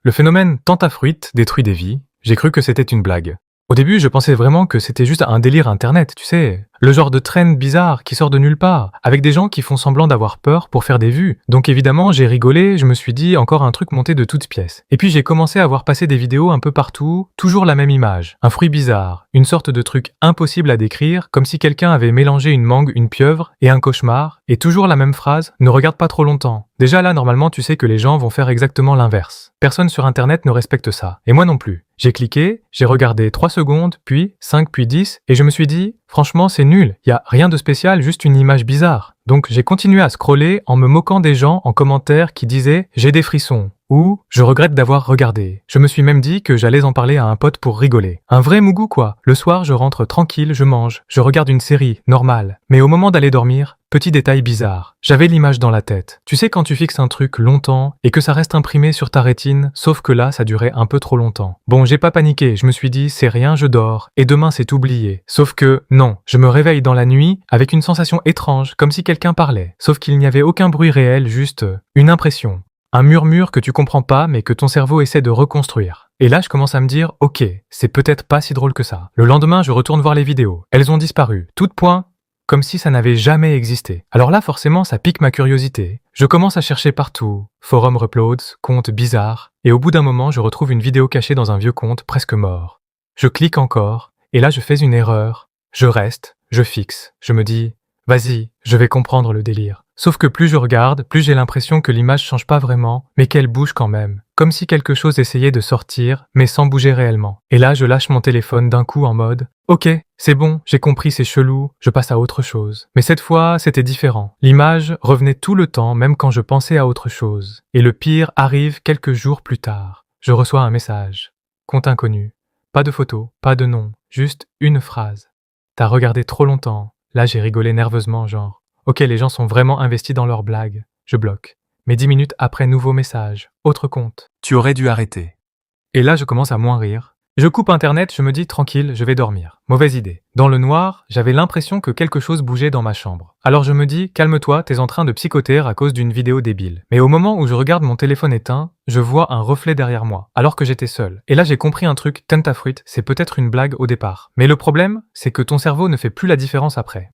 Le phénomène Tentafruit détruit des vies, j'ai cru que c'était une blague. Au début, je pensais vraiment que c'était juste un délire internet, tu sais. Le genre de trend bizarre qui sort de nulle part, avec des gens qui font semblant d'avoir peur pour faire des vues. Donc évidemment, j'ai rigolé, je me suis dit encore un truc monté de toutes pièces. Et puis j'ai commencé à voir passer des vidéos un peu partout, toujours la même image. Un fruit bizarre, une sorte de truc impossible à décrire, comme si quelqu'un avait mélangé une mangue, une pieuvre et un cauchemar, et toujours la même phrase, ne regarde pas trop longtemps. Déjà là, normalement, tu sais que les gens vont faire exactement l'inverse. Personne sur internet ne respecte ça, et moi non plus. J'ai cliqué, j'ai regardé 3 secondes, puis 5, puis 10, et je me suis dit, franchement c'est nul, y a rien de spécial, juste une image bizarre. Donc j'ai continué à scroller en me moquant des gens en commentaire qui disaient « j'ai des frissons » ou « je regrette d'avoir regardé ». Je me suis même dit que j'allais en parler à un pote pour rigoler. Un vrai mougou quoi. Le soir je rentre tranquille, je mange, je regarde une série, normale. Mais au moment d'aller dormir, petit détail bizarre, j'avais l'image dans la tête. Tu sais quand tu fixes un truc longtemps et que ça reste imprimé sur ta rétine, sauf que là ça durait un peu trop longtemps. Bon, j'ai pas paniqué, je me suis dit c'est rien, je dors, et demain c'est oublié. Sauf que non, je me réveille dans la nuit avec une sensation étrange, comme si quelqu'un parlait. Sauf qu'il n'y avait aucun bruit réel, juste une impression. Un murmure que tu comprends pas mais que ton cerveau essaie de reconstruire. Et là je commence à me dire ok, c'est peut-être pas si drôle que ça. Le lendemain je retourne voir les vidéos, elles ont disparu, toutes point, comme si ça n'avait jamais existé. Alors là forcément ça pique ma curiosité. Je commence à chercher partout, forum uploads, comptes bizarres, et au bout d'un moment je retrouve une vidéo cachée dans un vieux compte presque mort. Je clique encore, et là je fais une erreur. Je reste, je fixe, je me dis vas-y, je vais comprendre le délire. Sauf que plus je regarde, plus j'ai l'impression que l'image change pas vraiment, mais qu'elle bouge quand même. Comme si quelque chose essayait de sortir, mais sans bouger réellement. Et là, je lâche mon téléphone d'un coup en mode « Ok, c'est bon, j'ai compris, c'est chelou, je passe à autre chose. » Mais cette fois, c'était différent. L'image revenait tout le temps, même quand je pensais à autre chose. Et le pire arrive quelques jours plus tard. Je reçois un message. Compte inconnu. Pas de photo, pas de nom, juste une phrase. « T'as regardé trop longtemps. » Là, j'ai rigolé nerveusement, genre « Ok, les gens sont vraiment investis dans leurs blagues. » Je bloque. Mais 10 minutes après, nouveau message. Autre compte. Tu aurais dû arrêter. Et là, je commence à moins rire. Je coupe internet, je me dis tranquille, je vais dormir. Mauvaise idée. Dans le noir, j'avais l'impression que quelque chose bougeait dans ma chambre. Alors je me dis, calme-toi, t'es en train de psychoter à cause d'une vidéo débile. Mais au moment où je regarde mon téléphone éteint, je vois un reflet derrière moi, alors que j'étais seul. Et là j'ai compris un truc, Tentafruit, c'est peut-être une blague au départ. Mais le problème, c'est que ton cerveau ne fait plus la différence après.